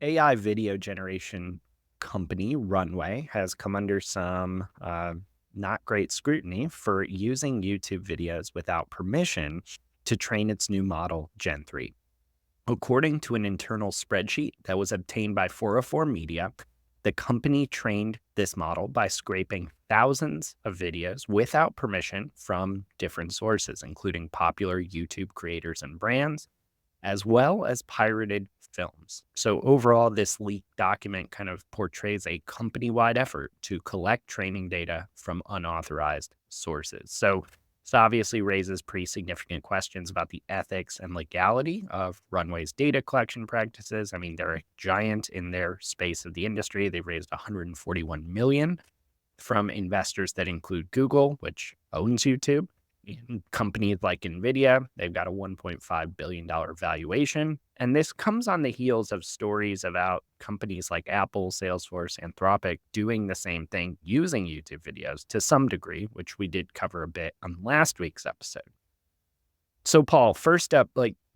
AI video generation company Runway has come under some not great scrutiny for using YouTube videos without permission to train its new model, Gen 3. According to an internal spreadsheet that was obtained by 404 Media, the company trained this model by scraping thousands of videos without permission from different sources, including popular YouTube creators and brands, as well as pirated films. So, overall, this leaked document kind of portrays a company wide effort to collect training data from unauthorized sources. So, this obviously raises pretty significant questions about the ethics and legality of Runway's data collection practices. I mean, they're a giant in their space of the industry. They've raised 141 million from investors that include Google, which owns YouTube. Companies like NVIDIA, they've got a $1.5 billion valuation. And this comes on the heels of stories about companies like Apple, Salesforce, Anthropic doing the same thing using YouTube videos to some degree, which we did cover a bit on last week's episode. So, Paul, first up,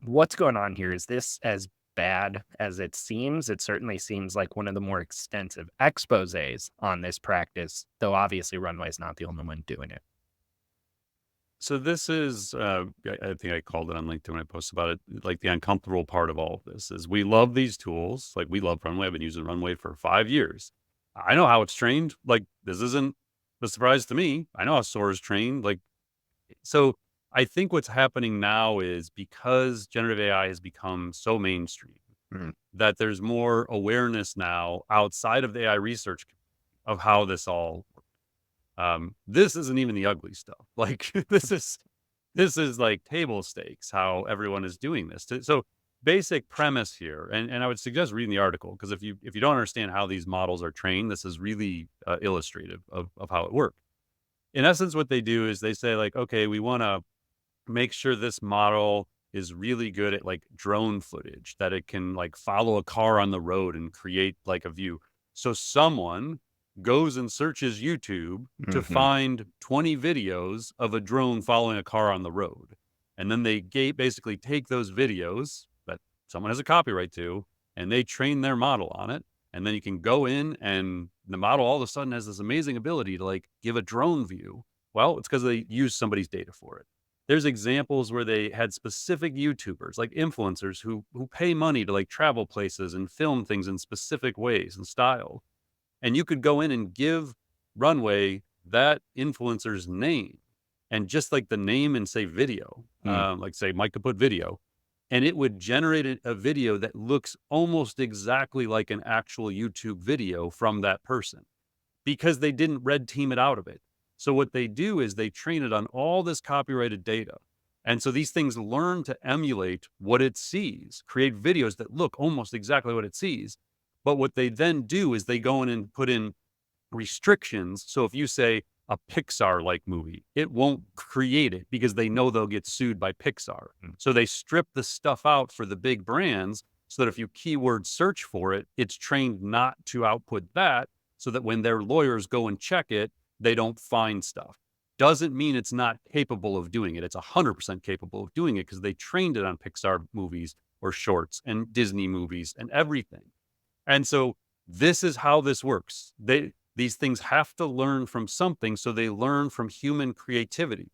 what's going on here? Is this as bad as it seems? It certainly seems like one of the more extensive exposés on this practice, though obviously Runway's not the only one doing it. So this is, I think I called it on LinkedIn when I posted about it, like the uncomfortable part of all of this is we love these tools. Like we love Runway. I've been using Runway for 5 years. I know how it's trained. Like this isn't a surprise to me. I know how Sora is trained. So I think what's happening now is because generative AI has become so mainstream Mm. that there's more awareness now outside of the AI research of how this all this isn't even the ugly stuff. Like this is like table stakes, how everyone is doing this. So basic premise here, and I would suggest reading the article because if you don't understand how these models are trained, this is really illustrative of how it works. In essence, what they do is they say like, okay, we want to make sure this model is really good at like drone footage, that it can like follow a car on the road and create like a view. So someone goes and searches YouTube to Hmm. find 20 videos of a drone following a car on the road. And then they basically take those videos that someone has a copyright to, and they train their model on it. And then you can go in and the model all of a sudden has this amazing ability to like give a drone view. Well, it's because they use somebody's data for it. There's examples where they had specific YouTubers, like influencers who pay money to like travel places and film things in specific ways and style. And you could go in and give Runway that influencer's name and just like the name and say video, Mm. like say Mike Kaput video, and it would generate a video that looks almost exactly like an actual YouTube video from that person because they didn't red team it out of it. So what they do is they train it on all this copyrighted data. And so these things learn to emulate what it sees, create videos that look almost exactly what it sees. But what they then do is they go in and put in restrictions. So if you say a Pixar like movie, it won't create it because they know they'll get sued by Pixar. Mm. So they strip the stuff out for the big brands so that if you keyword search for it, it's trained not to output that so that when their lawyers go and check it, they don't find stuff. Doesn't mean it's not capable of doing it. It's 100% capable of doing it because they trained it on Pixar movies or shorts and Disney movies and everything. And so this is how this works. These things have to learn from something, so they learn from human creativity.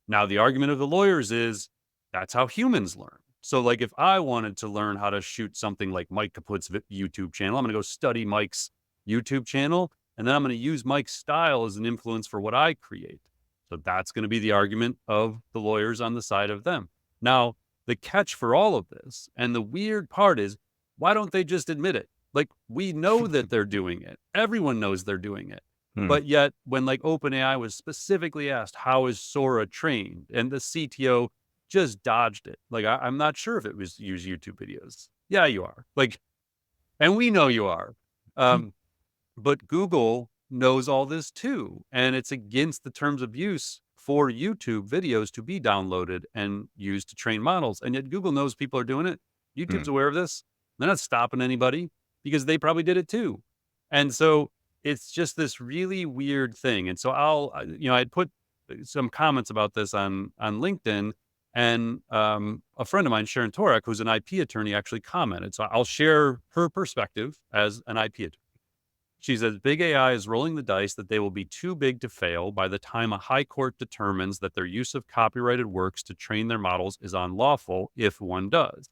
Now, the argument of the lawyers is that's how humans learn. So, like, if I wanted to learn how to shoot something like Mike Kaput's YouTube channel, I'm going to go study Mike's YouTube channel, and then I'm going to use Mike's style as an influence for what I create. So that's going to be the argument of the lawyers on the side of them. Now, the catch for all of this, and the weird part is, why don't they just admit it? Like, we know that they're doing it. Everyone knows they're doing it. Mm. But yet, when like OpenAI was specifically asked, how is Sora trained? And the CTO just dodged it. Like, I'm not sure if it was use YouTube videos. Yeah, you are. Like, and we know you are. But Google knows all this too. And it's against the terms of use for YouTube videos to be downloaded and used to train models. And yet Google knows people are doing it. YouTube's Mm. aware of this. They're not stopping anybody because they probably did it too. And so it's just this really weird thing. And so I'd put some comments about this on LinkedIn. And a friend of mine, Sharon Torek, who's an IP attorney, actually commented. So I'll share her perspective as an IP attorney. She says, big AI is rolling the dice that they will be too big to fail by the time a high court determines that their use of copyrighted works to train their models is unlawful, if one does.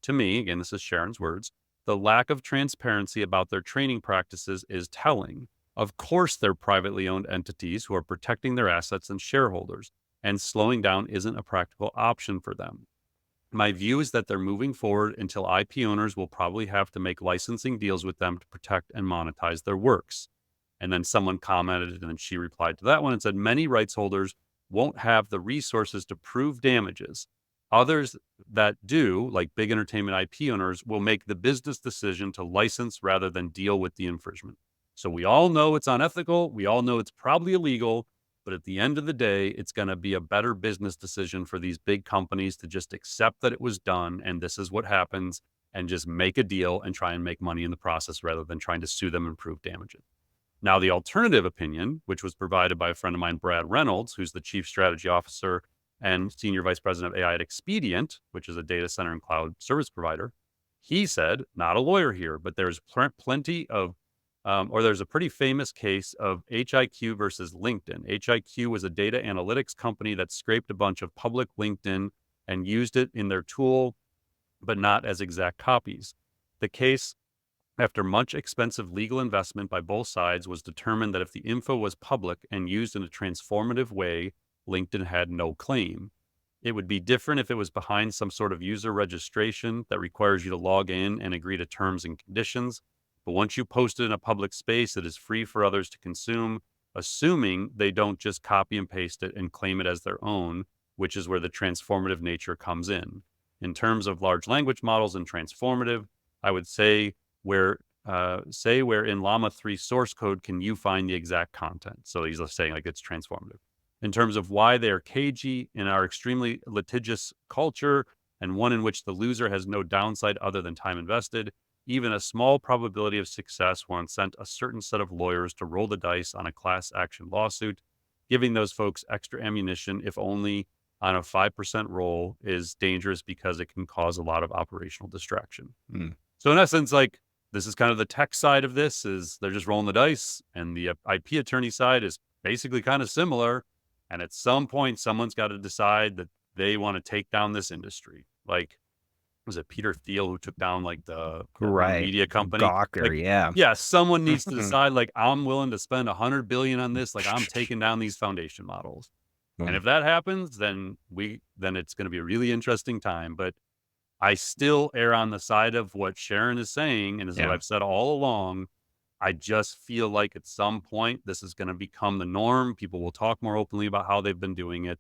To me, again, this is Sharon's words, the lack of transparency about their training practices is telling. Of course, they're privately owned entities who are protecting their assets and shareholders, and slowing down isn't a practical option for them. My view is that they're moving forward until IP owners will probably have to make licensing deals with them to protect and monetize their works. And then someone commented, and then she replied to that one and said, many rights holders won't have the resources to prove damages. Others that do, like big entertainment IP owners, will make the business decision to license rather than deal with the infringement. So we all know it's unethical. We all know it's probably illegal. But at the end of the day, it's going to be a better business decision for these big companies to just accept that it was done and this is what happens and just make a deal and try and make money in the process rather than trying to sue them and prove damages. Now, the alternative opinion, which was provided by a friend of mine, Brad Reynolds, who's the chief strategy officer and senior vice president of AI at Expedient, which is a data center and cloud service provider, he said, not a lawyer here, but there's plenty of there's a pretty famous case of HIQ versus LinkedIn. HIQ was a data analytics company that scraped a bunch of public LinkedIn and used it in their tool, but not as exact copies. The case, after much expensive legal investment by both sides, was determined that if the info was public and used in a transformative way, LinkedIn had no claim. It would be different if it was behind some sort of user registration that requires you to log in and agree to terms and conditions. But once you post it in a public space, it is free for others to consume, assuming they don't just copy and paste it and claim it as their own, which is where the transformative nature comes in. In terms of large language models and transformative, I would say where in Llama 3 source code can you find the exact content. So he's saying like it's transformative. In terms of why they are cagey in our extremely litigious culture and one in which the loser has no downside other than time invested, even a small probability of success will incent a certain set of lawyers to roll the dice on a class action lawsuit. Giving those folks extra ammunition, if only on a 5% roll, is dangerous because it can cause a lot of operational distraction. Mm. So in essence, like this is kind of the tech side of this is they're just rolling the dice, and the IP attorney side is basically kind of similar. And at some point, someone's got to decide that they want to take down this industry. Like, was it Peter Thiel who took down like the Right. media company? Gawker, Like, yeah. yeah, someone needs to decide like I'm willing to spend 100 billion on this. Like I'm taking down these foundation models. And Mm. if that happens, then it's going to be a really interesting time. But I still err on the side of what Sharon is saying, and this is what Yeah. I've said all along. I just feel like at some point this is going to become the norm. People will talk more openly about how they've been doing it,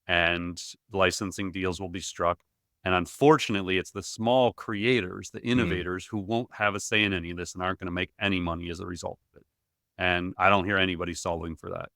and licensing deals will be struck. And unfortunately, it's the small creators, the Mm. innovators, who won't have a say in any of this and aren't going to make any money as a result of it. And I don't hear anybody solving for that.